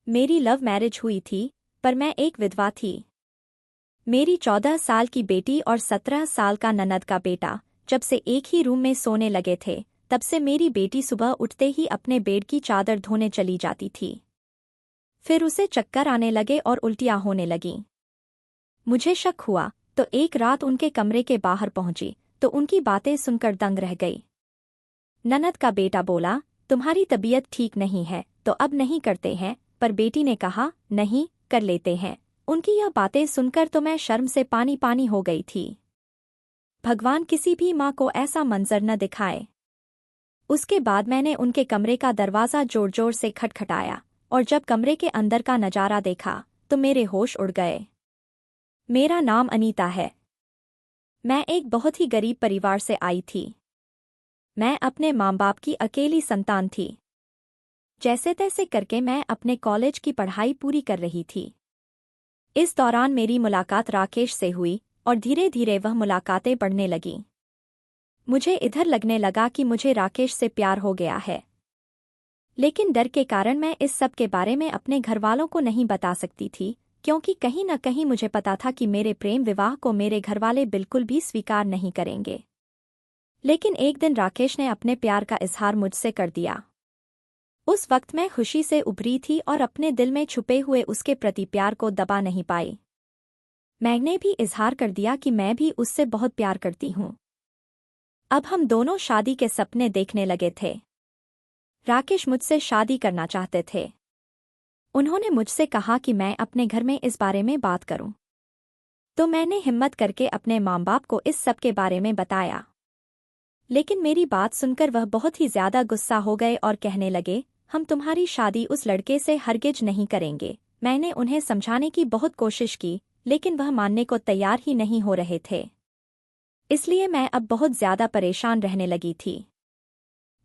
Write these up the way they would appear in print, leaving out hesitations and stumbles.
मेरी love marriage हुई थी, पर मैं एक विधवा थी। मेरी 14 साल की बेटी और 17 साल का ननद का बेटा जब से एक ही रूम में सोने लगे थे, तब से मेरी बेटी सुबह उठते ही अपने बेड की चादर धोने चली जाती थी। फिर उसे चक्कर आने लगे और उल्टियाँ होने लगीं। मुझे शक हुआ, तो एक रात उनके कमरे के बाहर पहुंची, तो उनकी बातें सुनकर दंग रह गई। ननद का बेटा बोला, तुम्हारी तबीयत ठीक नहीं है, तो अब नहीं करते हैं, पर बेटी ने कहा, नहीं, कर लेते हैं। उनकी यह बातें सुनकर तो मैं शर्म से पानी पानी हो गई थी। भगवान किसी भी माँ को ऐसा मंजर न दिखाए। उसके बाद मैंने उनके कमरे का दरवाज़ा जोर जोर से खटखटाया, और जब कमरे के अंदर का नजारा देखा, तो मेरे होश उड़ गए। मेरा नाम अनीता है। मैं एक बहुत ही गरीब परिवार से आई थी। मैं अपने माँ बाप की अकेली संतान थी। जैसे तैसे करके मैं अपने कॉलेज की पढ़ाई पूरी कर रही थी। इस दौरान मेरी मुलाकात राकेश से हुई, और धीरे धीरे वह मुलाकातें बढ़ने लगीं। मुझे इधर लगने लगा कि मुझे राकेश से प्यार हो गया है। लेकिन डर के कारण मैं इस सब के बारे में अपने घरवालों को नहीं बता सकती थी, क्योंकि कहीं न कहीं मुझे पता था कि मेरे प्रेम विवाह को मेरे घरवाले बिल्कुल भी स्वीकार नहीं करेंगे। लेकिन एक दिन राकेश ने अपने प्यार का इजहार मुझसे कर दिया। उस वक्त मैं खुशी से उभरी थी और अपने दिल में छुपे हुए उसके प्रति प्यार को दबा नहीं पाई। मैंने भी इजहार कर दिया कि मैं भी उससे बहुत प्यार करती हूँ। अब हम दोनों शादी के सपने देखने लगे थे। राकेश मुझसे शादी करना चाहते थे। उन्होंने मुझसे कहा कि मैं अपने घर में इस बारे में बात करूं। तो मैंने हिम्मत करके अपने माँ बाप को इस सब के बारे में बताया। लेकिन मेरी बात सुनकर वह बहुत ही ज्यादा गुस्सा हो गए और कहने लगे, हम तुम्हारी शादी उस लड़के से हरगिज नहीं करेंगे। मैंने उन्हें समझाने की बहुत कोशिश की, लेकिन वह मानने को तैयार ही नहीं हो रहे थे। इसलिए मैं अब बहुत ज्यादा परेशान रहने लगी थी।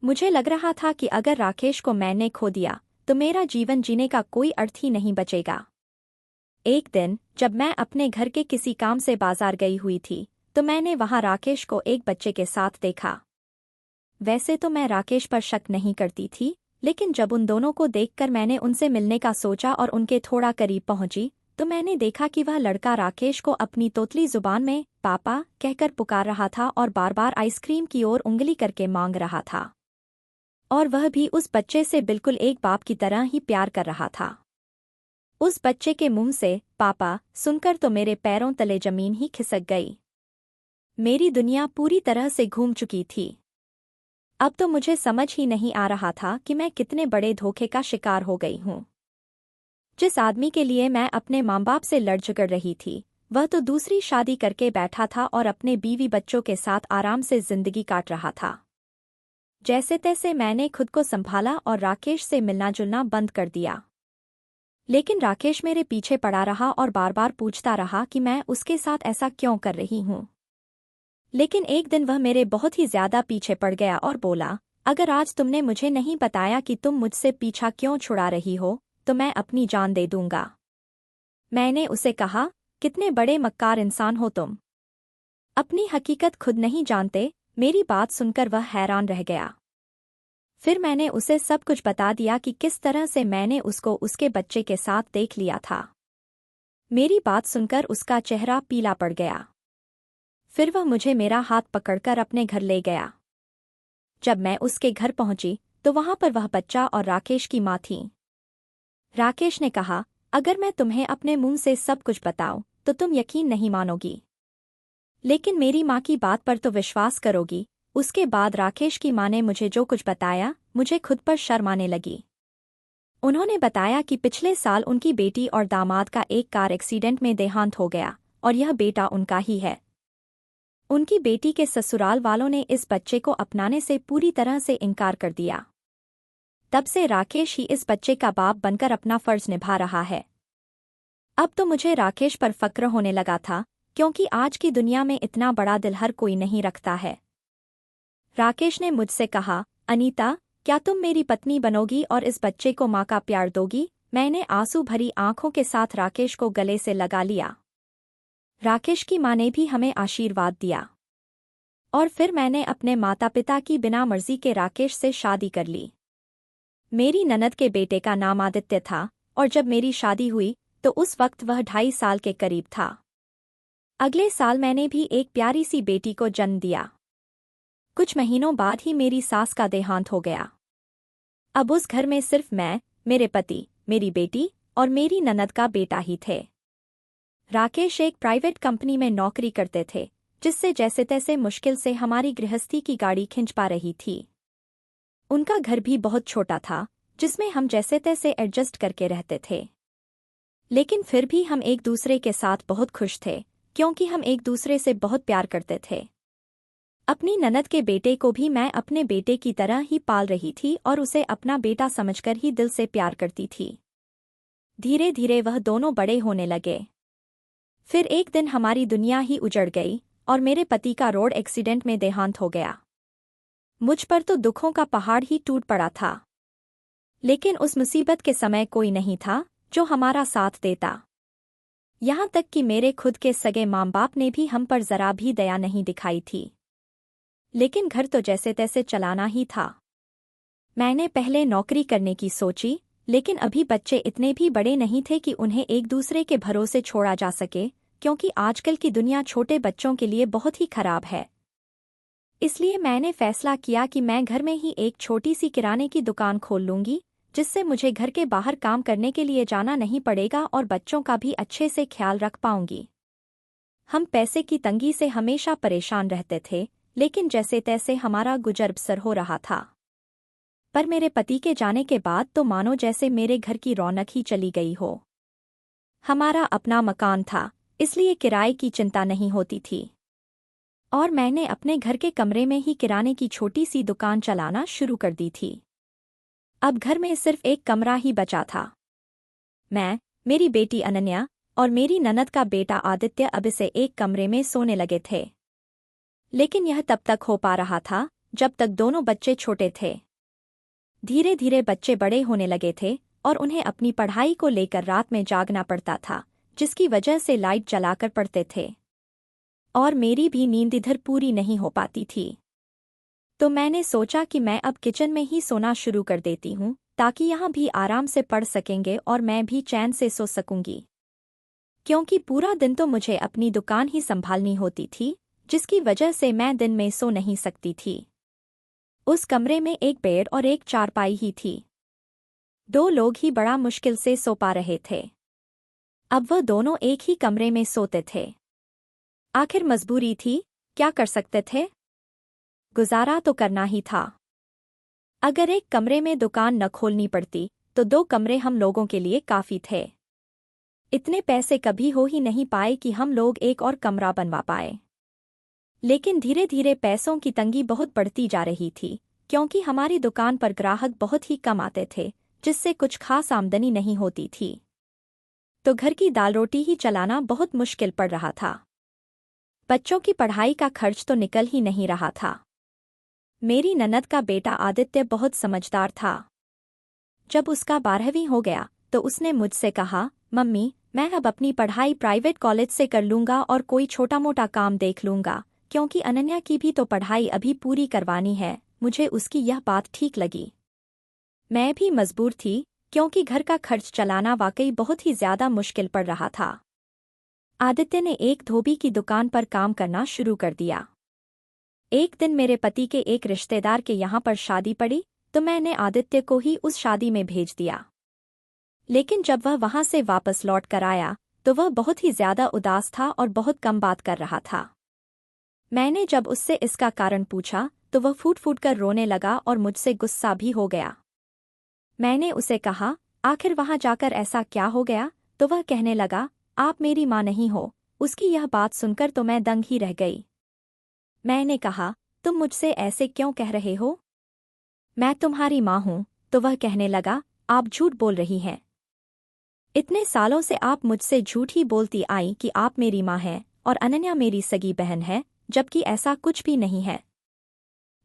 मुझे लग रहा था कि अगर राकेश को मैंने खो दिया, तो मेरा जीवन जीने का कोई अर्थ ही नहीं बचेगा। एक दिन जब मैं अपने घर के किसी काम से बाजार गई हुई थी, तो मैंने वहां राकेश को एक बच्चे के साथ देखा। वैसे तो मैं राकेश पर शक नहीं करती थी, लेकिन जब उन दोनों को देखकर मैंने उनसे मिलने का सोचा और उनके थोड़ा करीब पहुंची, तो मैंने देखा कि वह लड़का राकेश को अपनी तोतली जुबान में पापा कहकर पुकार रहा था और बार बार आइसक्रीम की ओर उंगली करके मांग रहा था। और वह भी उस बच्चे से बिल्कुल एक बाप की तरह ही प्यार कर रहा था। उस बच्चे के मुंह से पापा सुनकर तो मेरे पैरों तले जमीन ही खिसक गई। मेरी दुनिया पूरी तरह से घूम चुकी थी। अब तो मुझे समझ ही नहीं आ रहा था कि मैं कितने बड़े धोखे का शिकार हो गई हूँ। जिस आदमी के लिए मैं अपने माँ बाप से लड़ झगड़ रही थी, वह तो दूसरी शादी करके बैठा था और अपने बीवी बच्चों के साथ आराम से जिंदगी काट रहा था। जैसे तैसे मैंने खुद को संभाला और राकेश से मिलना जुलना बंद कर दिया। लेकिन राकेश मेरे पीछे पड़ा रहा और बार बार पूछता रहा कि मैं उसके साथ ऐसा क्यों कर रही हूँ। लेकिन एक दिन वह मेरे बहुत ही ज्यादा पीछे पड़ गया और बोला, अगर आज तुमने मुझे नहीं बताया कि तुम मुझसे पीछा क्यों छुड़ा रही हो, तो मैं अपनी जान दे दूंगा। मैंने उसे कहा, कितने बड़े मक्कार इंसान हो तुम। अपनी हकीकत खुद नहीं जानते। मेरी बात सुनकर वह हैरान रह गया। फिर मैंने उसे सब कुछ बता दिया कि किस तरह से मैंने उसको उसके बच्चे के साथ देख लिया था। मेरी बात सुनकर उसका चेहरा पीला पड़ गया। फिर वह मुझे मेरा हाथ पकड़कर अपने घर ले गया। जब मैं उसके घर पहुंची, तो वहां पर वह बच्चा और राकेश की माँ थी। राकेश ने कहा, अगर मैं तुम्हें अपने मुंह से सब कुछ बताऊं, तो तुम यकीन नहीं मानोगी। लेकिन मेरी माँ की बात पर तो विश्वास करोगी। उसके बाद राकेश की माँ ने मुझे जो कुछ बताया, मुझे खुद पर शर्म आने लगी। उन्होंने बताया कि पिछले साल उनकी बेटी और दामाद का एक कार एक्सीडेंट में देहांत हो गया, और यह बेटा उनका ही है। उनकी बेटी के ससुराल वालों ने इस बच्चे को अपनाने से पूरी तरह से इनकार कर दिया। तब से राकेश ही इस बच्चे का बाप बनकर अपना फर्ज निभा रहा है। अब तो मुझे राकेश पर फक्र होने लगा था, क्योंकि आज की दुनिया में इतना बड़ा दिल हर कोई नहीं रखता है। राकेश ने मुझसे कहा, अनीता, क्या तुम मेरी पत्नी बनोगी और इस बच्चे को माँ का प्यार दोगी? मैंने आंसू भरी आंखों के साथ राकेश को गले से लगा लिया। राकेश की माँ ने भी हमें आशीर्वाद दिया। और फिर मैंने अपने माता पिता की बिना मर्जी के राकेश से शादी कर ली। मेरी ननद के बेटे का नाम आदित्य था, और जब मेरी शादी हुई तो उस वक्त वह 2.5 साल के करीब था। अगले साल मैंने भी एक प्यारी सी बेटी को जन्म दिया। कुछ महीनों बाद ही मेरी सास का देहांत हो गया। अब उस घर में सिर्फ मैं, मेरे पति, मेरी बेटी और मेरी ननद का बेटा ही थे। राकेश एक प्राइवेट कंपनी में नौकरी करते थे, जिससे जैसे तैसे मुश्किल से हमारी गृहस्थी की गाड़ी खिंच पा रही थी। उनका घर भी बहुत छोटा था, जिसमें हम जैसे तैसे एडजस्ट करके रहते थे। लेकिन फिर भी हम एक दूसरे के साथ बहुत खुश थे, क्योंकि हम एक दूसरे से बहुत प्यार करते थे। अपनी ननद के बेटे को भी मैं अपने बेटे की तरह ही पाल रही थी और उसे अपना बेटा समझकर ही दिल से प्यार करती थी। धीरे धीरे वह दोनों बड़े होने लगे। फिर एक दिन हमारी दुनिया ही उजड़ गई और मेरे पति का रोड एक्सीडेंट में देहांत हो गया। मुझ पर तो दुखों का पहाड़ ही टूट पड़ा था। लेकिन उस मुसीबत के समय कोई नहीं था जो हमारा साथ देता। यहाँ तक कि मेरे खुद के सगे माँ बाप ने भी हम पर जरा भी दया नहीं दिखाई थी। लेकिन घर तो जैसे तैसे चलाना ही था। मैंने पहले नौकरी करने की सोची, लेकिन अभी बच्चे इतने भी बड़े नहीं थे कि उन्हें एक दूसरे के भरोसे छोड़ा जा सके, क्योंकि आजकल की दुनिया छोटे बच्चों के लिए बहुत ही खराब है। इसलिए मैंने फैसला किया कि मैं घर में ही एक छोटी सी किराने की दुकान खोल लूंगी, जिससे मुझे घर के बाहर काम करने के लिए जाना नहीं पड़ेगा और बच्चों का भी अच्छे से ख्याल रख पाऊंगी। हम पैसे की तंगी से हमेशा परेशान रहते थे, लेकिन जैसे तैसे हमारा गुजर बसर हो रहा था। पर मेरे पति के जाने के बाद तो मानो जैसे मेरे घर की रौनक ही चली गई हो। हमारा अपना मकान था, इसलिए किराए की चिंता नहीं होती थी। और मैंने अपने घर के कमरे में ही किराने की छोटी सी दुकान चलाना शुरू कर दी थी। अब घर में सिर्फ एक कमरा ही बचा था। मैं, मेरी बेटी अनन्या और मेरी ननद का बेटा आदित्य अब इसे एक कमरे में सोने लगे थे। लेकिन यह तब तक हो पा रहा था जब तक दोनों बच्चे छोटे थे। धीरे धीरे बच्चे बड़े होने लगे थे और उन्हें अपनी पढ़ाई को लेकर रात में जागना पड़ता था, जिसकी वजह से लाइट जलाकर पढ़ते थे। और मेरी भी नींद इधर पूरी नहीं हो पाती थी। तो मैंने सोचा कि मैं अब किचन में ही सोना शुरू कर देती हूँ, ताकि यहाँ भी आराम से पढ़ सकेंगे और मैं भी चैन से सो सकूंगी। क्योंकि पूरा दिन तो मुझे अपनी दुकान ही संभालनी होती थी, जिसकी वजह से मैं दिन में सो नहीं सकती थी। उस कमरे में एक बेड और एक चारपाई ही थी। 2 लोग ही बड़ा मुश्किल से सो पा रहे थे। अब वह दोनों एक ही कमरे में सोते थे। आखिर मजबूरी थी, क्या कर सकते थे? गुजारा तो करना ही था। अगर एक कमरे में दुकान न खोलनी पड़ती तो 2 कमरे हम लोगों के लिए काफी थे। इतने पैसे कभी हो ही नहीं पाए कि हम लोग एक और कमरा बनवा पाए। लेकिन धीरे धीरे पैसों की तंगी बहुत बढ़ती जा रही थी, क्योंकि हमारी दुकान पर ग्राहक बहुत ही कम आते थे, जिससे कुछ खास आमदनी नहीं होती थी। तो घर की दाल रोटी ही चलाना बहुत मुश्किल पड़ रहा था। बच्चों की पढ़ाई का खर्च तो निकल ही नहीं रहा था। मेरी ननद का बेटा आदित्य बहुत समझदार था। जब उसका 12वीं हो गया तो उसने मुझसे कहा, मम्मी, मैं अब अपनी पढ़ाई प्राइवेट कॉलेज से कर लूंगा और कोई छोटा मोटा काम देख लूंगा, क्योंकि अनन्या की भी तो पढ़ाई अभी पूरी करवानी है। मुझे उसकी यह बात ठीक लगी। मैं भी मजबूर थी, क्योंकि घर का खर्च चलाना वाकई बहुत ही ज्यादा मुश्किल पड़ रहा था। आदित्य ने एक धोबी की दुकान पर काम करना शुरू कर दिया। एक दिन मेरे पति के एक रिश्तेदार के यहाँ पर शादी पड़ी, तो मैंने आदित्य को ही उस शादी में भेज दिया। लेकिन जब वह वहां से वापस लौट कर आया तो वह बहुत ही ज्यादा उदास था और बहुत कम बात कर रहा था। मैंने जब उससे इसका कारण पूछा तो वह फूट फूट कर रोने लगा और मुझसे गुस्सा भी हो गया। मैंने उसे कहा, आखिर वहां जाकर ऐसा क्या हो गया? तो वह कहने लगा, आप मेरी माँ नहीं हो। उसकी यह बात सुनकर तो मैं दंग ही रह गई। मैंने कहा, तुम मुझसे ऐसे क्यों कह रहे हो? मैं तुम्हारी माँ हूँ। तो वह कहने लगा, आप झूठ बोल रही हैं। इतने सालों से आप मुझसे झूठ ही बोलती आई कि आप मेरी माँ हैं और अनन्या मेरी सगी बहन है, जबकि ऐसा कुछ भी नहीं है।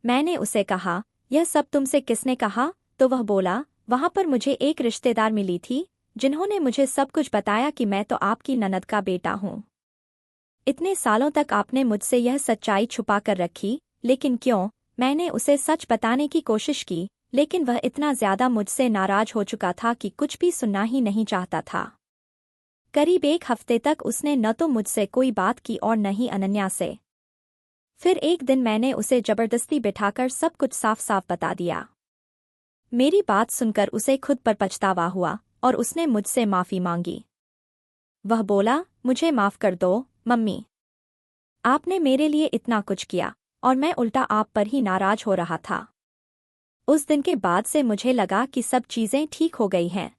मैंने उसे कहा, यह सब तुमसे किसने कहा? तो वह बोला, वहां पर मुझे एक रिश्तेदार मिली थी, जिन्होंने मुझे सब कुछ बताया कि मैं तो आपकी ननद का बेटा हूँ। इतने सालों तक आपने मुझसे यह सच्चाई छुपा कर रखी, लेकिन क्यों? मैंने उसे सच बताने की कोशिश की, लेकिन वह इतना ज्यादा मुझसे नाराज हो चुका था कि कुछ भी सुनना ही नहीं चाहता था। करीब 1 हफ्ते तक उसने न तो मुझसे कोई बात की और न ही अनन्या से। फिर एक दिन मैंने उसे जबरदस्ती बिठाकर सब कुछ साफ साफ बता दिया। मेरी बात सुनकर उसे खुद पर पछतावा हुआ और उसने मुझसे माफी मांगी। वह बोला, मुझे माफ कर दो मम्मी, आपने मेरे लिए इतना कुछ किया और मैं उल्टा आप पर ही नाराज हो रहा था। उस दिन के बाद से मुझे लगा कि सब चीजें ठीक हो गई हैं।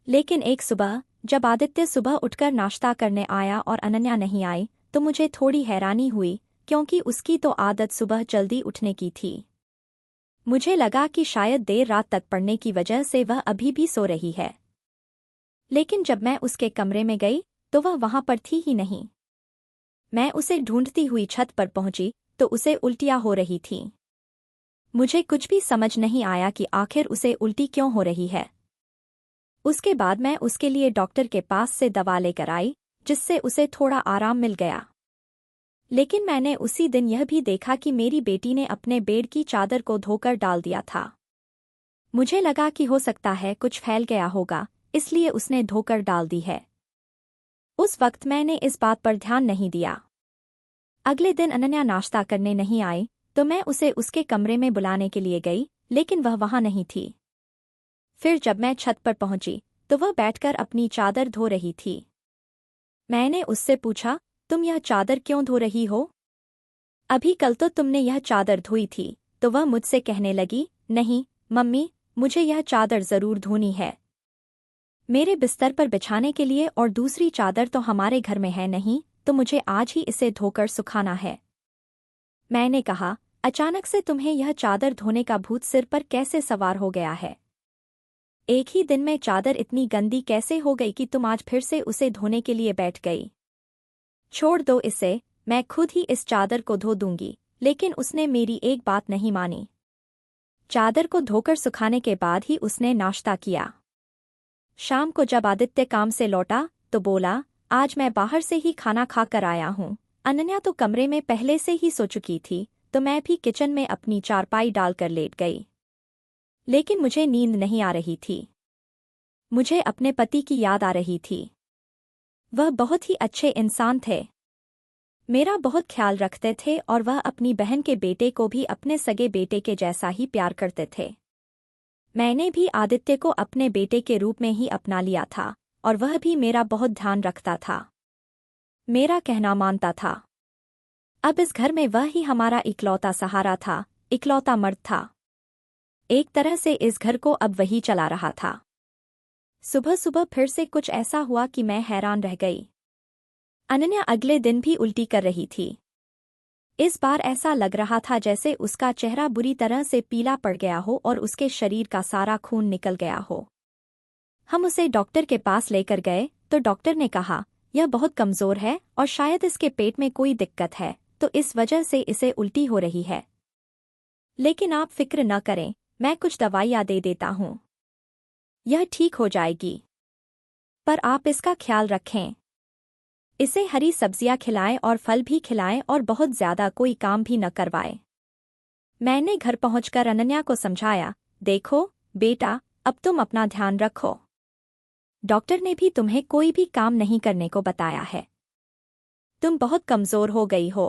लेकिन एक सुबह जब आदित्य सुबह उठकर नाश्ता करने आया और अनन्या नहीं आई तो मुझे थोड़ी हैरानी हुई, क्योंकि उसकी तो आदत सुबह जल्दी उठने की थी। मुझे लगा कि शायद देर रात तक पढ़ने की वजह से वह अभी भी सो रही है। लेकिन जब मैं उसके कमरे में गई तो वह वहां पर थी ही नहीं। मैं उसे ढूंढती हुई छत पर पहुंची तो उसे उल्टियां हो रही थीं। मुझे कुछ भी समझ नहीं आया कि आखिर उसे उल्टी क्यों हो रही है। उसके बाद मैं उसके लिए डॉक्टर के पास से दवा लेकर आई, जिससे उसे थोड़ा आराम मिल गया। लेकिन मैंने उसी दिन यह भी देखा कि मेरी बेटी ने अपने बेड की चादर को धोकर डाल दिया था। मुझे लगा कि हो सकता है कुछ फैल गया होगा, इसलिए उसने धोकर डाल दी है। उस वक्त मैंने इस बात पर ध्यान नहीं दिया। अगले दिन अनन्या नाश्ता करने नहीं आई तो मैं उसे उसके कमरे में बुलाने के लिए गई, लेकिन वह वहां नहीं थी। फिर जब मैं छत पर पहुंची तो वह बैठकर अपनी चादर धो रही थी। मैंने उससे पूछा, तुम यह चादर क्यों धो रही हो? अभी कल तो तुमने यह चादर धोई थी। तो वह मुझसे कहने लगी, नहीं मम्मी, मुझे यह चादर जरूर धोनी है। मेरे बिस्तर पर बिछाने के लिए और दूसरी चादर तो हमारे घर में है नहीं, तो मुझे आज ही इसे धोकर सुखाना है। मैंने कहा, अचानक से तुम्हें यह चादर धोने का भूत सिर पर कैसे सवार हो गया है? एक ही दिन में चादर इतनी गंदी कैसे हो गई कि तुम आज फिर से उसे धोने के लिए बैठ गई? छोड़ दो इसे, मैं खुद ही इस चादर को धो दूंगी। लेकिन उसने मेरी एक बात नहीं मानी। चादर को धोकर सुखाने के बाद ही उसने नाश्ता किया। शाम को जब आदित्य काम से लौटा तो बोला, आज मैं बाहर से ही खाना खा कर आया हूँ। अनन्या तो कमरे में पहले से ही सो चुकी थी, तो मैं भी किचन में अपनी चारपाई डालकर लेट गई। लेकिन मुझे नींद नहीं आ रही थी। मुझे अपने पति की याद आ रही थी। वह बहुत ही अच्छे इंसान थे, मेरा बहुत ख्याल रखते थे और वह अपनी बहन के बेटे को भी अपने सगे बेटे के जैसा ही प्यार करते थे। मैंने भी आदित्य को अपने बेटे के रूप में ही अपना लिया था और वह भी मेरा बहुत ध्यान रखता था, मेरा कहना मानता था। अब इस घर में वह ही हमारा इकलौता सहारा था, इकलौता मर्द था। एक तरह से इस घर को अब वही चला रहा था। सुबह सुबह फिर से कुछ ऐसा हुआ कि मैं हैरान रह गई। अनन्या अगले दिन भी उल्टी कर रही थी। इस बार ऐसा लग रहा था जैसे उसका चेहरा बुरी तरह से पीला पड़ गया हो और उसके शरीर का सारा खून निकल गया हो। हम उसे डॉक्टर के पास लेकर गए तो डॉक्टर ने कहा, यह बहुत कमजोर है और शायद इसके पेट में कोई दिक्कत है, तो इस वजह से इसे उल्टी हो रही है। लेकिन आप फिक्र न करें, मैं कुछ दवाइयाँ दे देता हूँ, यह ठीक हो जाएगी। पर आप इसका ख्याल रखें, इसे हरी सब्जियां खिलाएं और फल भी खिलाएं और बहुत ज्यादा कोई काम भी न करवाएं। मैंने घर पहुंचकर अनन्या को समझाया, देखो बेटा, अब तुम अपना ध्यान रखो। डॉक्टर ने भी तुम्हें कोई भी काम नहीं करने को बताया है। तुम बहुत कमजोर हो गई हो।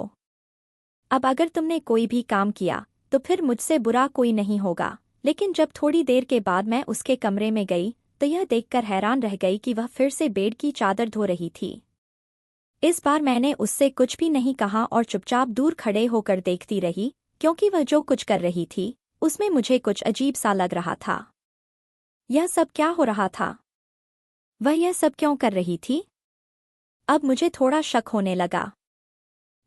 अब अगर तुमने कोई भी काम किया तो फिर मुझसे बुरा कोई नहीं होगा। लेकिन जब थोड़ी देर के बाद मैं उसके कमरे में गई तो यह देखकर हैरान रह गई कि वह फिर से बेड की चादर धो रही थी। इस बार मैंने उससे कुछ भी नहीं कहा और चुपचाप दूर खड़े होकर देखती रही, क्योंकि वह जो कुछ कर रही थी उसमें मुझे कुछ अजीब सा लग रहा था। यह सब क्या हो रहा था? वह यह सब क्यों कर रही थी? अब मुझे थोड़ा शक होने लगा।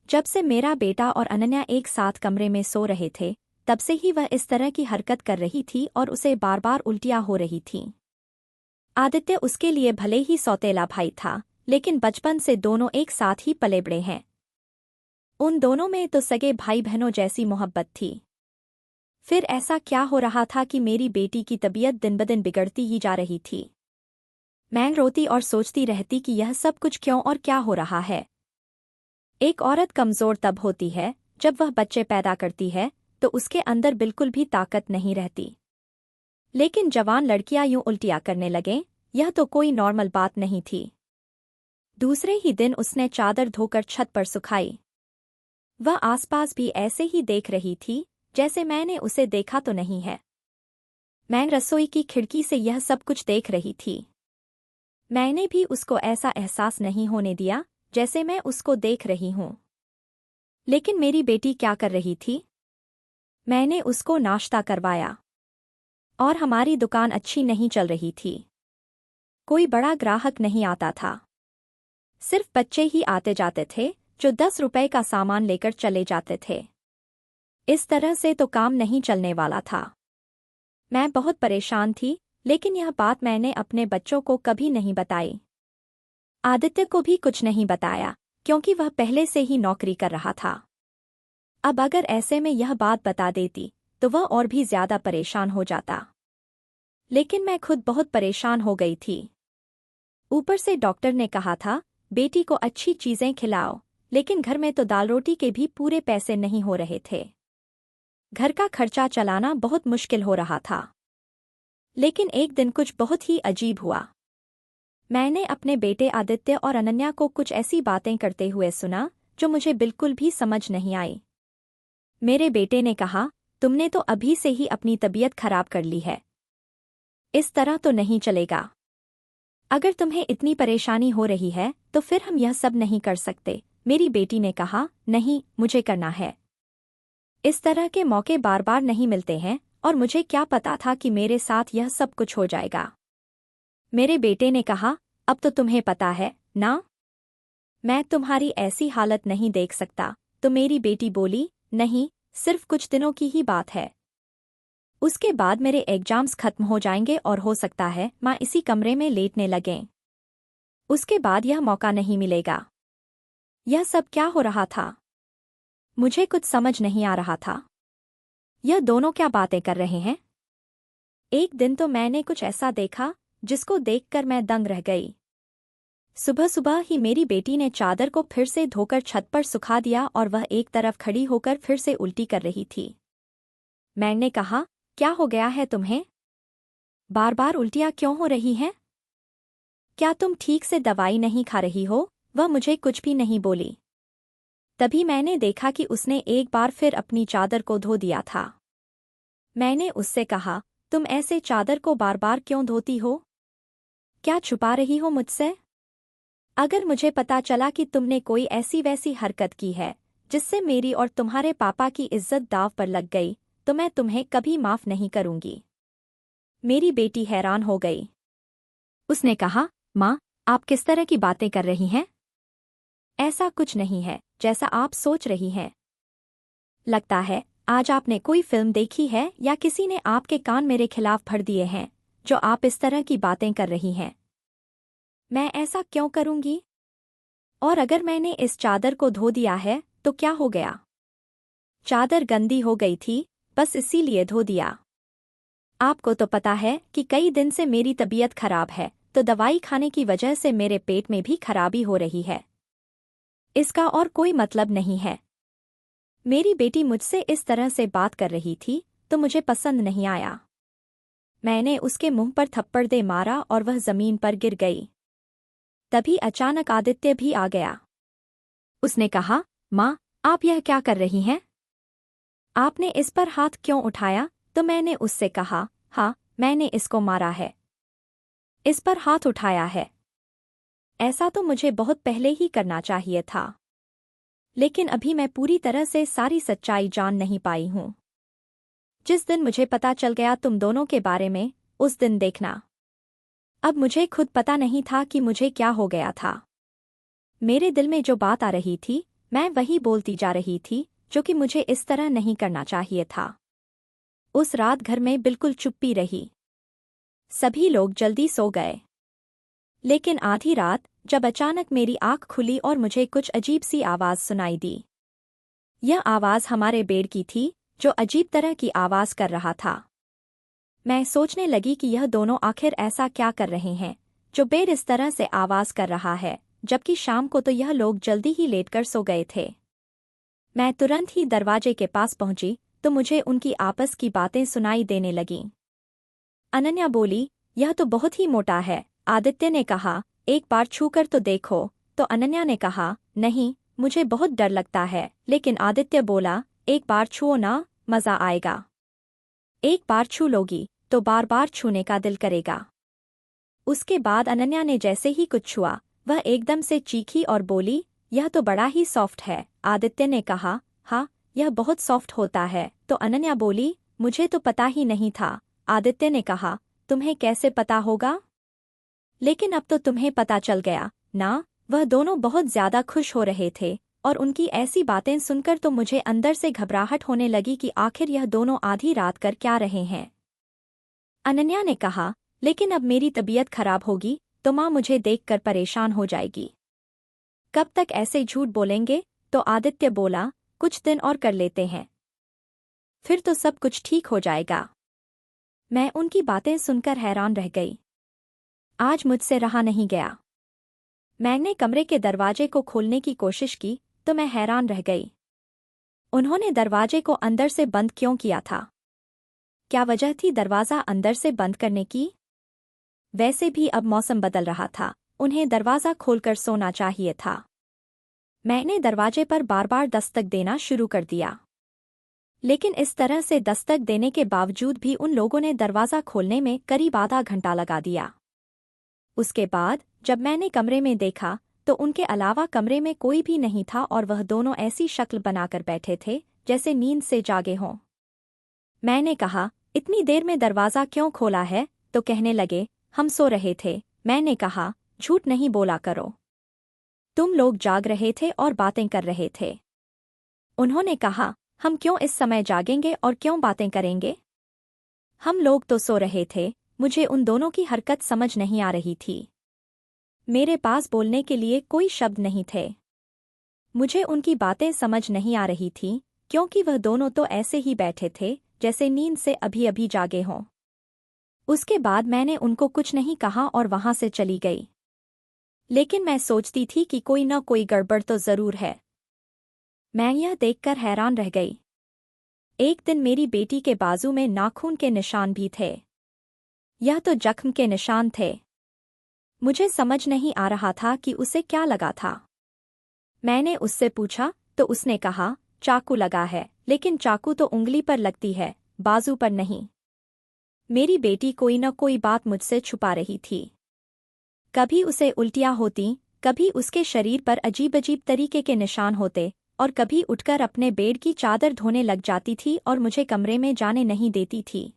जब से मेरा बेटा और अनन्या एक साथ कमरे में सो रहे थे तब से ही वह इस तरह की हरकत कर रही थी और उसे बार बार उल्टियां हो रही थीं। आदित्य उसके लिए भले ही सौतेला भाई था, लेकिन बचपन से दोनों एक साथ ही पले बड़े हैं। उन दोनों में तो सगे भाई बहनों जैसी मोहब्बत थी। फिर ऐसा क्या हो रहा था कि मेरी बेटी की तबीयत दिन ब दिन बिगड़ती ही जा रही थी। मैं रोती और सोचती रहती कि यह सब कुछ क्यों और क्या हो रहा है। एक औरत कमजोर तब होती है जब वह बच्चे पैदा करती है, तो उसके अंदर बिल्कुल भी ताकत नहीं रहती। लेकिन जवान लड़कियां यूं उल्टियां करने लगें, यह तो कोई नॉर्मल बात नहीं थी। दूसरे ही दिन उसने चादर धोकर छत पर सुखाई। वह आसपास भी ऐसे ही देख रही थी जैसे मैंने उसे देखा तो नहीं है। मैं रसोई की खिड़की से यह सब कुछ देख रही थी। मैंने भी उसको ऐसा एहसास नहीं होने दिया जैसे मैं उसको देख रही हूं। लेकिन मेरी बेटी क्या कर रही थी? मैंने उसको नाश्ता करवाया और हमारी दुकान अच्छी नहीं चल रही थी। कोई बड़ा ग्राहक नहीं आता था। सिर्फ बच्चे ही आते जाते थे जो 10 रुपए का सामान लेकर चले जाते थे। इस तरह से तो काम नहीं चलने वाला था। मैं बहुत परेशान थी, लेकिन यह बात मैंने अपने बच्चों को कभी नहीं बताई। आदित्य को भी कुछ नहीं बताया, क्योंकि वह पहले से ही नौकरी कर रहा था। अब अगर ऐसे में यह बात बता देती तो वह और भी ज्यादा परेशान हो जाता। लेकिन मैं खुद बहुत परेशान हो गई थी। ऊपर से डॉक्टर ने कहा था, बेटी को अच्छी चीजें खिलाओ, लेकिन घर में तो दाल रोटी के भी पूरे पैसे नहीं हो रहे थे। घर का खर्चा चलाना बहुत मुश्किल हो रहा था। लेकिन एक दिन कुछ बहुत ही अजीब हुआ। मैंने अपने बेटे आदित्य और अनन्या को कुछ ऐसी बातें करते हुए सुना जो मुझे बिल्कुल भी समझ नहीं आई। मेरे बेटे ने कहा, तुमने तो अभी से ही अपनी तबीयत खराब कर ली है। इस तरह तो नहीं चलेगा। अगर तुम्हें इतनी परेशानी हो रही है तो फिर हम यह सब नहीं कर सकते। मेरी बेटी ने कहा, नहीं, मुझे करना है। इस तरह के मौके बार बार नहीं मिलते हैं और मुझे क्या पता था कि मेरे साथ यह सब कुछ हो जाएगा। मेरे बेटे ने कहा, अब तो तुम्हें पता है ना? मैं तुम्हारी ऐसी हालत नहीं देख सकता। तो मेरी बेटी बोली, नहीं, सिर्फ कुछ दिनों की ही बात है। उसके बाद मेरे एग्जाम्स खत्म हो जाएंगे और हो सकता है माँ इसी कमरे में लेटने लगें। उसके बाद यह मौका नहीं मिलेगा। यह सब क्या हो रहा था? मुझे कुछ समझ नहीं आ रहा था। यह दोनों क्या बातें कर रहे हैं? एक दिन तो मैंने कुछ ऐसा देखा जिसको देखकर मैं दंग रह गई। सुबह सुबह ही मेरी बेटी ने चादर को फिर से धोकर छत पर सुखा दिया और वह एक तरफ खड़ी होकर फिर से उल्टी कर रही थी। मैंने कहा, क्या हो गया है तुम्हें? बार बार उल्टियां क्यों हो रही हैं? क्या तुम ठीक से दवाई नहीं खा रही हो? वह मुझे कुछ भी नहीं बोली। तभी मैंने देखा कि उसने एक बार फिर अपनी चादर को धो दिया था। मैंने उससे कहा, तुम ऐसे चादर को बार बार क्यों धोती हो? क्या छुपा रही हो मुझसे? अगर मुझे पता चला कि तुमने कोई ऐसी वैसी हरकत की है जिससे मेरी और तुम्हारे पापा की इज्जत दांव पर लग गई, तो मैं तुम्हें कभी माफ नहीं करूंगी। मेरी बेटी हैरान हो गई। उसने कहा, माँ, आप किस तरह की बातें कर रही हैं? ऐसा कुछ नहीं है जैसा आप सोच रही हैं। लगता है आज आपने कोई फिल्म देखी है या किसी ने आपके कान मेरे खिलाफ भर दिए हैं, जो आप इस तरह की बातें कर रही हैं। मैं ऐसा क्यों करूंगी? और अगर मैंने इस चादर को धो दिया है तो क्या हो गया? चादर गंदी हो गई थी, बस इसीलिए धो दिया। आपको तो पता है कि कई दिन से मेरी तबीयत खराब है, तो दवाई खाने की वजह से मेरे पेट में भी खराबी हो रही है। इसका और कोई मतलब नहीं है। मेरी बेटी मुझसे इस तरह से बात कर रही थी तो मुझे पसंद नहीं आया। मैंने उसके मुंह पर थप्पड़ दे मारा और वह जमीन पर गिर गई। तभी अचानक आदित्य भी आ गया। उसने कहा, माँ, आप यह क्या कर रही हैं? आपने इस पर हाथ क्यों उठाया? तो मैंने उससे कहा, हाँ, मैंने इसको मारा है। इस पर हाथ उठाया है। ऐसा तो मुझे बहुत पहले ही करना चाहिए था। लेकिन अभी मैं पूरी तरह से सारी सच्चाई जान नहीं पाई हूँ। जिस दिन मुझे पता चल गया तुम दोनों के बारे में, उस दिन देखना। अब मुझे खुद पता नहीं था कि मुझे क्या हो गया था। मेरे दिल में जो बात आ रही थी, मैं वही बोलती जा रही थी, जो कि मुझे इस तरह नहीं करना चाहिए था। उस रात घर में बिल्कुल चुप्पी रही। सभी लोग जल्दी सो गए। लेकिन आधी रात जब अचानक मेरी आंख खुली और मुझे कुछ अजीब सी आवाज सुनाई दी। यह आवाज हमारे बेड की थी, जो अजीब तरह की आवाज कर रहा था। मैं सोचने लगी कि यह दोनों आखिर ऐसा क्या कर रहे हैं, जो बेड इस तरह से आवाज कर रहा है, जबकि शाम को तो यह लोग जल्दी ही लेटकर सो गए थे। मैं तुरंत ही दरवाजे के पास पहुंची, तो मुझे उनकी आपस की बातें सुनाई देने लगीं। अनन्या बोली, यह तो बहुत ही मोटा है। आदित्य ने कहा, एक बार छूकर तो देखो। तो अनन्या ने कहा, नहीं, मुझे बहुत डर लगता है। लेकिन आदित्य बोला, एक बार छुओ ना, मजा आएगा। एक बार छू लोगी तो बार बार छूने का दिल करेगा। उसके बाद अनन्या ने जैसे ही कुछ छुआ, वह एकदम से चीखी और बोली, यह तो बड़ा ही सॉफ्ट है। आदित्य ने कहा, हाँ, यह बहुत सॉफ्ट होता है। तो अनन्या बोली, मुझे तो पता ही नहीं था। आदित्य ने कहा, तुम्हें कैसे पता होगा? लेकिन अब तो तुम्हें पता चल गया ना। वह दोनों बहुत ज्यादा खुश हो रहे थे और उनकी ऐसी बातें सुनकर तो मुझे अंदर से घबराहट होने लगी कि आखिर यह दोनों आधी रात कर क्या रहे हैं। अनन्या ने कहा, लेकिन अब मेरी तबीयत खराब होगी तो माँ मुझे देखकर परेशान हो जाएगी। कब तक ऐसे झूठ बोलेंगे? तो आदित्य बोला, कुछ दिन और कर लेते हैं, फिर तो सब कुछ ठीक हो जाएगा। मैं उनकी बातें सुनकर हैरान रह गई। आज मुझसे रहा नहीं गया। मैंने कमरे के दरवाजे को खोलने की कोशिश की तो मैं हैरान रह गई। उन्होंने दरवाजे को अंदर से बंद क्यों किया था? क्या वजह थी दरवाज़ा अंदर से बंद करने की? वैसे भी अब मौसम बदल रहा था, उन्हें दरवाज़ा खोलकर सोना चाहिए था। मैंने दरवाजे पर बार बार दस्तक देना शुरू कर दिया, लेकिन इस तरह से दस्तक देने के बावजूद भी उन लोगों ने दरवाज़ा खोलने में करीब आधा घंटा लगा दिया। उसके बाद जब मैंने कमरे में देखा तो उनके अलावा कमरे में कोई भी नहीं था और वह दोनों ऐसी शक्ल बनाकर बैठे थे जैसे नींद से जागे हों। मैंने कहा, इतनी देर में दरवाज़ा क्यों खोला है? तो कहने लगे, हम सो रहे थे। मैंने कहा, झूठ नहीं बोला करो, तुम लोग जाग रहे थे और बातें कर रहे थे। उन्होंने कहा, हम क्यों इस समय जागेंगे और क्यों बातें करेंगे? हम लोग तो सो रहे थे। मुझे उन दोनों की हरकत समझ नहीं आ रही थी। मेरे पास बोलने के लिए कोई शब्द नहीं थे। मुझे उनकी बातें समझ नहीं आ रही थीं, क्योंकि वह दोनों तो ऐसे ही बैठे थे जैसे नींद से अभी अभी जागे हों। उसके बाद मैंने उनको कुछ नहीं कहा और वहां से चली गई। लेकिन मैं सोचती थी कि कोई न कोई गड़बड़ तो जरूर है। मैं यह देखकर हैरान रह गई। एक दिन मेरी बेटी के बाजू में नाखून के निशान भी थे। यह तो जख्म के निशान थे। मुझे समझ नहीं आ रहा था कि उसे क्या लगा था। मैंने उससे पूछा तो उसने कहा, चाकू लगा है, लेकिन चाकू तो उंगली पर लगती है, बाजू पर नहीं। मेरी बेटी कोई न कोई बात मुझसे छुपा रही थी। कभी उसे उल्टियाँ होती, कभी उसके शरीर पर अजीब अजीब तरीके के निशान होते और कभी उठकर अपने बेड की चादर धोने लग जाती थी और मुझे कमरे में जाने नहीं देती थी।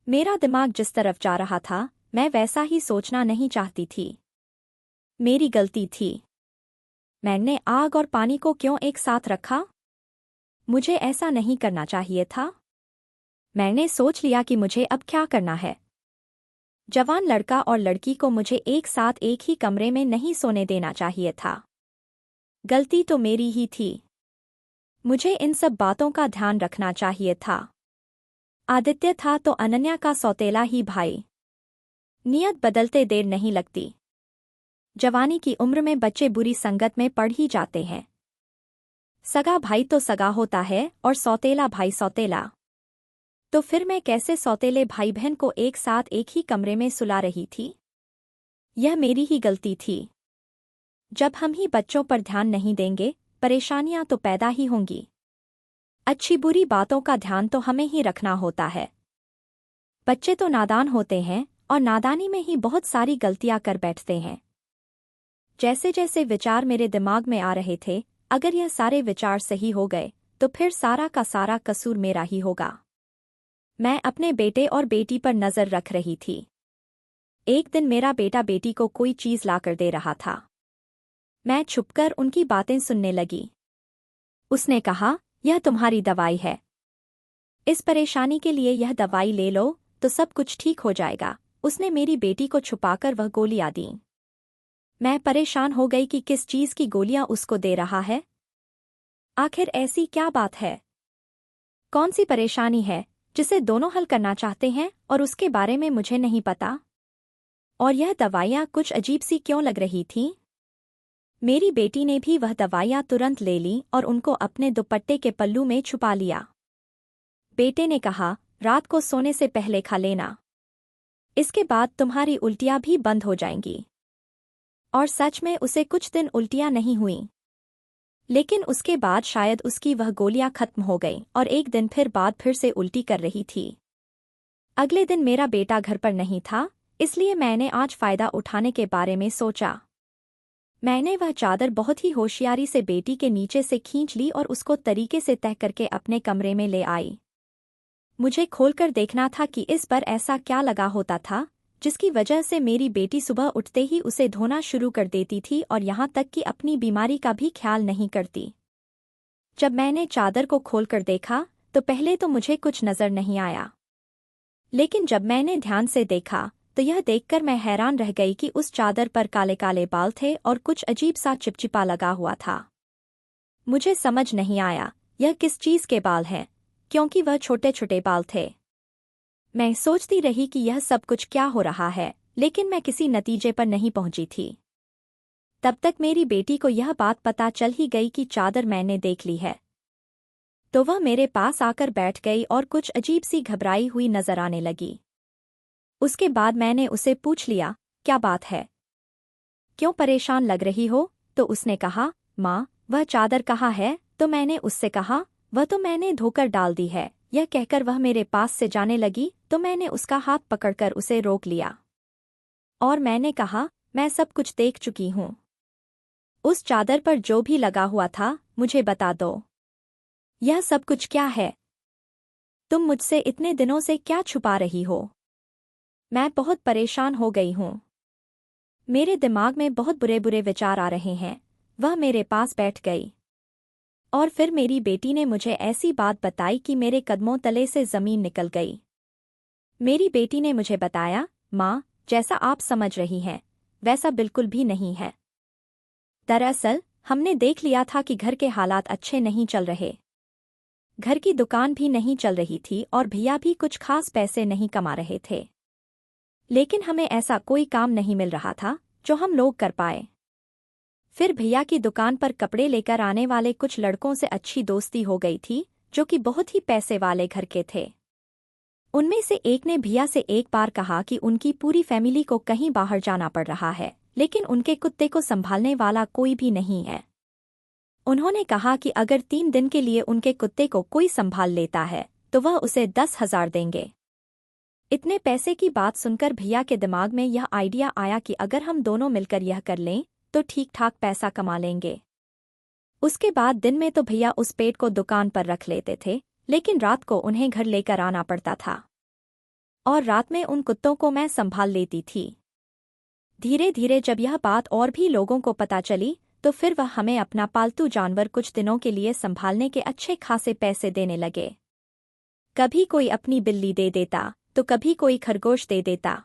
मेरा दिमाग जिस तरफ जा रहा था मैं वैसा ही सोचना नहीं चाहती थी। मेरी गलती थी। मैंने आग और पानी को क्यों एक साथ रखा? मुझे ऐसा नहीं करना चाहिए था। मैंने सोच लिया कि मुझे अब क्या करना है। जवान लड़का और लड़की को मुझे एक साथ एक ही कमरे में नहीं सोने देना चाहिए था। गलती तो मेरी ही थी। मुझे इन सब बातों का ध्यान रखना चाहिए था। आदित्य था तो अनन्या का सौतेला ही भाई। नियत बदलते देर नहीं लगती। जवानी की उम्र में बच्चे बुरी संगत में पड़ ही जाते हैं। सगा भाई तो सगा होता है और सौतेला भाई सौतेला। तो फिर मैं कैसे सौतेले भाई बहन को एक साथ एक ही कमरे में सुला रही थी? यह मेरी ही गलती थी। जब हम ही बच्चों पर ध्यान नहीं देंगे, परेशानियां तो पैदा ही होंगी। अच्छी बुरी बातों का ध्यान तो हमें ही रखना होता है। बच्चे तो नादान होते हैं और नादानी में ही बहुत सारी गलतियां कर बैठते हैं। जैसे जैसे विचार मेरे दिमाग में आ रहे थे, अगर यह सारे विचार सही हो गए तो फिर सारा का सारा कसूर मेरा ही होगा। मैं अपने बेटे और बेटी पर नजर रख रही थी। एक दिन मेरा बेटा बेटी को कोई चीज लाकर दे रहा था। मैं छुपकर उनकी बातें सुनने लगी। उसने कहा, यह तुम्हारी दवाई है। इस परेशानी के लिए यह दवाई ले लो तो सब कुछ ठीक हो जाएगा। उसने मेरी बेटी को छुपाकर वह गोलियां दी। मैं परेशान हो गई कि किस चीज की गोलियां उसको दे रहा है। आखिर ऐसी क्या बात है? कौन सी परेशानी है जिसे दोनों हल करना चाहते हैं और उसके बारे में मुझे नहीं पता? और यह दवाइयाँ कुछ अजीब सी क्यों लग रही थीं? मेरी बेटी ने भी वह दवाइयाँ तुरंत ले लीं और उनको अपने दुपट्टे के पल्लू में छुपा लिया। बेटे ने कहा, रात को सोने से पहले खा लेना। इसके बाद तुम्हारी उल्टियां भी बंद हो जाएंगी। और सच में उसे कुछ दिन उल्टियां नहीं हुईं। लेकिन उसके बाद शायद उसकी वह गोलियां खत्म हो गईं और एक दिन फिर से उल्टी कर रही थी। अगले दिन मेरा बेटा घर पर नहीं था, इसलिए मैंने आज फायदा उठाने के बारे में सोचा। मैंने वह चादर बहुत ही होशियारी से बेटी के नीचे से खींच ली और उसको तरीके से तह करके अपने कमरे में ले आई। मुझे खोलकर देखना था कि इस पर ऐसा क्या लगा होता था, जिसकी वजह से मेरी बेटी सुबह उठते ही उसे धोना शुरू कर देती थी और यहाँ तक कि अपनी बीमारी का भी ख्याल नहीं करती। जब मैंने चादर को खोलकर देखा तो पहले तो मुझे कुछ नजर नहीं आया, लेकिन जब मैंने ध्यान से देखा तो यह देखकर मैं हैरान रह गई कि उस चादर पर काले काले बाल थे और कुछ अजीब सा चिपचिपा लगा हुआ था। मुझे समझ नहीं आया यह किस चीज के बाल हैं, क्योंकि वह छोटे छोटे बाल थे। मैं सोचती रही कि यह सब कुछ क्या हो रहा है, लेकिन मैं किसी नतीजे पर नहीं पहुंची थी। तब तक मेरी बेटी को यह बात पता चल ही गई कि चादर मैंने देख ली है। तो वह मेरे पास आकर बैठ गई और कुछ अजीब सी घबराई हुई नजर आने लगी। उसके बाद मैंने उसे पूछ लिया, क्या बात है, क्यों परेशान लग रही हो? तो उसने कहा, माँ, वह चादर कहाँ है? तो मैंने उससे कहा, वह तो मैंने धोकर डाल दी है। यह कहकर वह मेरे पास से जाने लगी तो मैंने उसका हाथ पकड़कर उसे रोक लिया और मैंने कहा, मैं सब कुछ देख चुकी हूँ। उस चादर पर जो भी लगा हुआ था मुझे बता दो। यह सब कुछ क्या है? तुम मुझसे इतने दिनों से क्या छुपा रही हो? मैं बहुत परेशान हो गई हूँ। मेरे दिमाग में बहुत बुरे बुरे विचार आ रहे हैं। वह मेरे पास बैठ गई और फिर मेरी बेटी ने मुझे ऐसी बात बताई कि मेरे कदमों तले से जमीन निकल गई। मेरी बेटी ने मुझे बताया, माँ, जैसा आप समझ रही हैं वैसा बिल्कुल भी नहीं है। दरअसल हमने देख लिया था कि घर के हालात अच्छे नहीं चल रहे। घर की दुकान भी नहीं चल रही थी और भैया भी कुछ खास पैसे नहीं कमा रहे थे। लेकिन हमें ऐसा कोई काम नहीं मिल रहा था जो हम लोग कर पाए। फिर भैया की दुकान पर कपड़े लेकर आने वाले कुछ लड़कों से अच्छी दोस्ती हो गई थी, जो कि बहुत ही पैसे वाले घर के थे। उनमें से एक ने भैया से एक बार कहा कि उनकी पूरी फैमिली को कहीं बाहर जाना पड़ रहा है, लेकिन उनके कुत्ते को संभालने वाला कोई भी नहीं है। उन्होंने कहा कि अगर 3 दिन के लिए उनके कुत्ते को कोई संभाल लेता है तो वह उसे 10,000 देंगे। इतने पैसे की बात सुनकर भैया के दिमाग में यह आइडिया आया कि अगर हम दोनों मिलकर यह कर लें तो ठीक ठाक पैसा कमा लेंगे। उसके बाद दिन में तो भैया उस पेट को दुकान पर रख लेते थे, लेकिन रात को उन्हें घर लेकर आना पड़ता था और रात में उन कुत्तों को मैं संभाल लेती थी। धीरे धीरे जब यह बात और भी लोगों को पता चली तो फिर वह हमें अपना पालतू जानवर कुछ दिनों के लिए संभालने के अच्छे खासे पैसे देने लगे। कभी कोई अपनी बिल्ली दे देता तो कभी कोई खरगोश दे देता।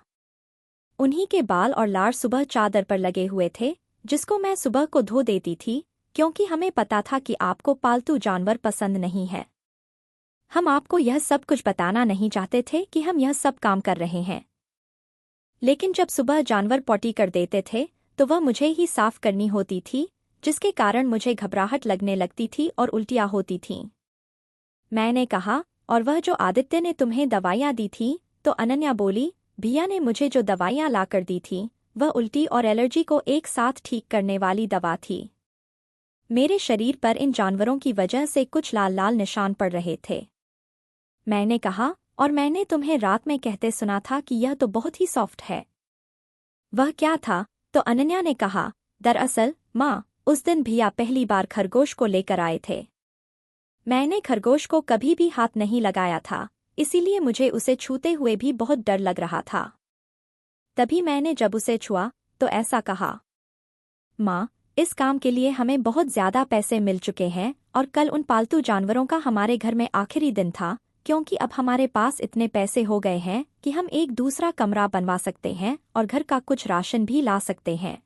उन्हीं के बाल और लार सुबह चादर पर लगे हुए थे, जिसको मैं सुबह को धो देती थी, क्योंकि हमें पता था कि आपको पालतू जानवर पसंद नहीं है। हम आपको यह सब कुछ बताना नहीं चाहते थे कि हम यह सब काम कर रहे हैं। लेकिन जब सुबह जानवर पॉटी कर देते थे तो वह मुझे ही साफ करनी होती थी, जिसके कारण मुझे घबराहट लगने लगती थी और उल्टियाँ होती थीं। मैंने कहा, और वह जो आदित्य ने तुम्हें दवाइयाँ दी थीं? तो अनन्या बोली, भैया ने मुझे जो दवाइयाँ लाकर दी थीं वह उल्टी और एलर्जी को एक साथ ठीक करने वाली दवा थी। मेरे शरीर पर इन जानवरों की वजह से कुछ लाल लाल निशान पड़ रहे थे। मैंने कहा, और मैंने तुम्हें रात में कहते सुना था कि यह तो बहुत ही सॉफ्ट है। वह क्या था? तो अनन्या ने कहा, दरअसल माँ, उस दिन भैया पहली बार खरगोश को लेकर आए थे। मैंने खरगोश को कभी भी हाथ नहीं लगाया था, इसीलिए मुझे उसे छूते हुए भी बहुत डर लग रहा था। तभी मैंने जब उसे छुआ तो ऐसा कहा, माँ, इस काम के लिए हमें बहुत ज्यादा पैसे मिल चुके हैं और कल उन पालतू जानवरों का हमारे घर में आखिरी दिन था, क्योंकि अब हमारे पास इतने पैसे हो गए हैं कि हम एक दूसरा कमरा बनवा सकते हैं और घर का कुछ राशन भी ला सकते हैं।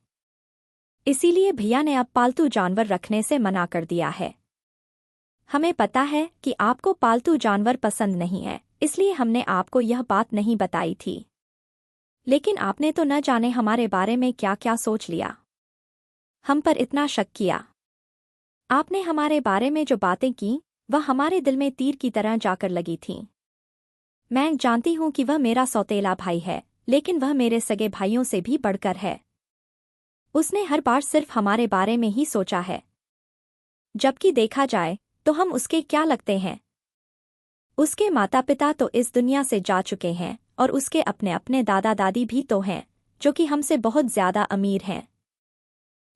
इसीलिए भैया ने अब पालतू जानवर रखने से मना कर दिया है। हमें पता है कि आपको पालतू जानवर पसंद नहीं है, इसलिए हमने आपको यह बात नहीं बताई थी। लेकिन आपने तो न जाने हमारे बारे में क्या क्या सोच लिया। हम पर इतना शक किया। आपने हमारे बारे में जो बातें की वह हमारे दिल में तीर की तरह जाकर लगी थीं। मैं जानती हूं कि वह मेरा सौतेला भाई है, लेकिन वह मेरे सगे भाइयों से भी बढ़कर है। उसने हर बार सिर्फ हमारे बारे में ही सोचा है, जबकि देखा जाए तो हम उसके क्या लगते हैं। उसके माता पिता तो इस दुनिया से जा चुके हैं और उसके अपने अपने दादा दादी भी तो हैं, जो कि हमसे बहुत ज्यादा अमीर हैं।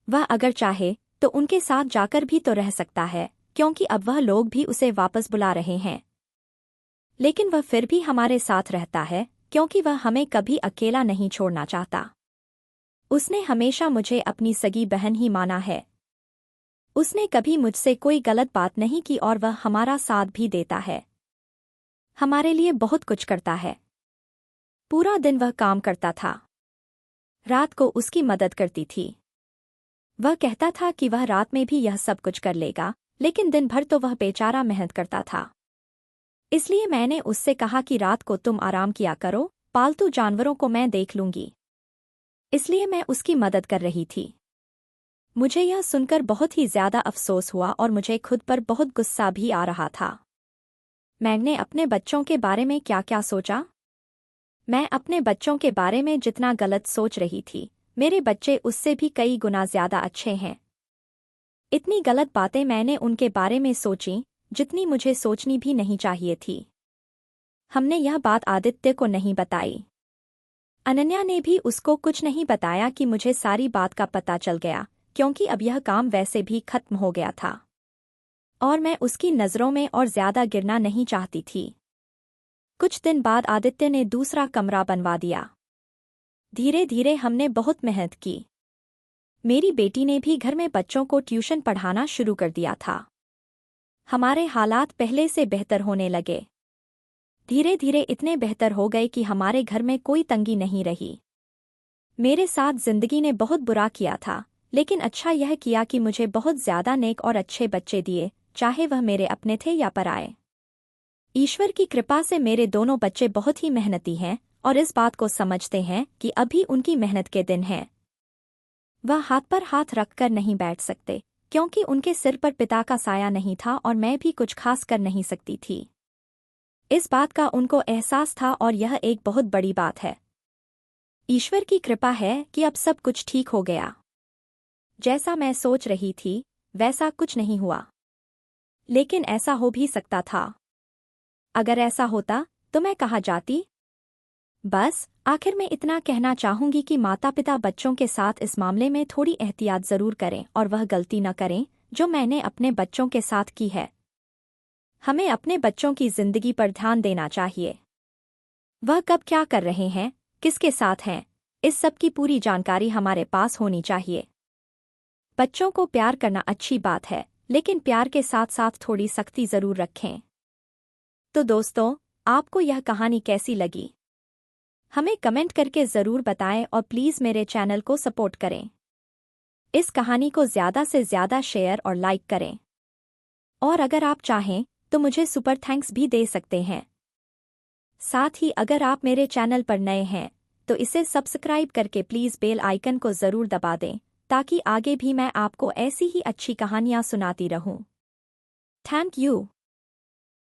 वह अगर चाहे तो उनके साथ जाकर भी तो रह सकता है, क्योंकि अब वह लोग भी उसे वापस बुला रहे हैं। लेकिन वह फिर भी हमारे साथ रहता है, क्योंकि वह हमें कभी अकेला नहीं छोड़ना चाहता। उसने हमेशा मुझे अपनी सगी बहन ही माना है। उसने कभी मुझसे कोई गलत बात नहीं की और वह हमारा साथ भी देता है। हमारे लिए बहुत कुछ करता है। पूरा दिन वह काम करता था। रात को उसकी मदद करती थी। वह कहता था कि वह रात में भी यह सब कुछ कर लेगा, लेकिन दिन भर तो वह बेचारा मेहनत करता था। इसलिए मैंने उससे कहा कि रात को तुम आराम किया करो, पालतू जानवरों को मैं देख लूंगी। इसलिए मैं उसकी मदद कर रही थी। मुझे यह सुनकर बहुत ही ज्यादा अफसोस हुआ और मुझे खुद पर बहुत गुस्सा भी आ रहा था। मैंने अपने बच्चों के बारे में क्या क्या सोचा? मैं अपने बच्चों के बारे में जितना गलत सोच रही थी, मेरे बच्चे उससे भी कई गुना ज्यादा अच्छे हैं। इतनी गलत बातें मैंने उनके बारे में सोची, जितनी मुझे सोचनी भी नहीं चाहिए थी। हमने यह बात आदित्य को नहीं बताई। अनन्या ने भी उसको कुछ नहीं बताया कि मुझे सारी बात का पता चल गया, क्योंकि अब यह काम वैसे भी खत्म हो गया था और मैं उसकी नज़रों में और ज्यादा गिरना नहीं चाहती थी। कुछ दिन बाद आदित्य ने दूसरा कमरा बनवा दिया। धीरे धीरे हमने बहुत मेहनत की। मेरी बेटी ने भी घर में बच्चों को ट्यूशन पढ़ाना शुरू कर दिया था। हमारे हालात पहले से बेहतर होने लगे। धीरे धीरे इतने बेहतर हो गए कि हमारे घर में कोई तंगी नहीं रही। मेरे साथ जिंदगी ने बहुत बुरा किया था, लेकिन अच्छा यह किया कि मुझे बहुत ज्यादा नेक और अच्छे बच्चे दिए, चाहे वह मेरे अपने थे या पराए। ईश्वर की कृपा से मेरे दोनों बच्चे बहुत ही मेहनती हैं और इस बात को समझते हैं कि अभी उनकी मेहनत के दिन हैं। वह हाथ पर हाथ रखकर नहीं बैठ सकते, क्योंकि उनके सिर पर पिता का साया नहीं था और मैं भी कुछ खास कर नहीं सकती थी। इस बात का उनको एहसास था और यह एक बहुत बड़ी बात है। ईश्वर की कृपा है कि अब सब कुछ ठीक हो गया। जैसा मैं सोच रही थी, वैसा कुछ नहीं हुआ। लेकिन ऐसा हो भी सकता था। अगर ऐसा होता तो मैं कहाँ जाती? बस आखिर में इतना कहना चाहूंगी कि माता पिता बच्चों के साथ इस मामले में थोड़ी एहतियात जरूर करें और वह गलती न करें जो मैंने अपने बच्चों के साथ की है। हमें अपने बच्चों की जिंदगी पर ध्यान देना चाहिए। वह कब क्या कर रहे हैं, किसके साथ हैं, इस सब की पूरी जानकारी हमारे पास होनी चाहिए। बच्चों को प्यार करना अच्छी बात है, लेकिन प्यार के साथ साथ थोड़ी सख्ती जरूर रखें। तो दोस्तों, आपको यह कहानी कैसी लगी? हमें कमेंट करके ज़रूर बताएं और प्लीज़ मेरे चैनल को सपोर्ट करें। इस कहानी को ज़्यादा से ज़्यादा शेयर और लाइक करें। और अगर आप चाहें तो मुझे सुपर थैंक्स भी दे सकते हैं। साथ ही अगर आप मेरे चैनल पर नए हैं तो इसे सब्सक्राइब करके प्लीज़ बेल आइकन को ज़रूर दबा दें, ताकि आगे भी मैं आपको ऐसी ही अच्छी कहानियाँ सुनाती रहूं। Thank you.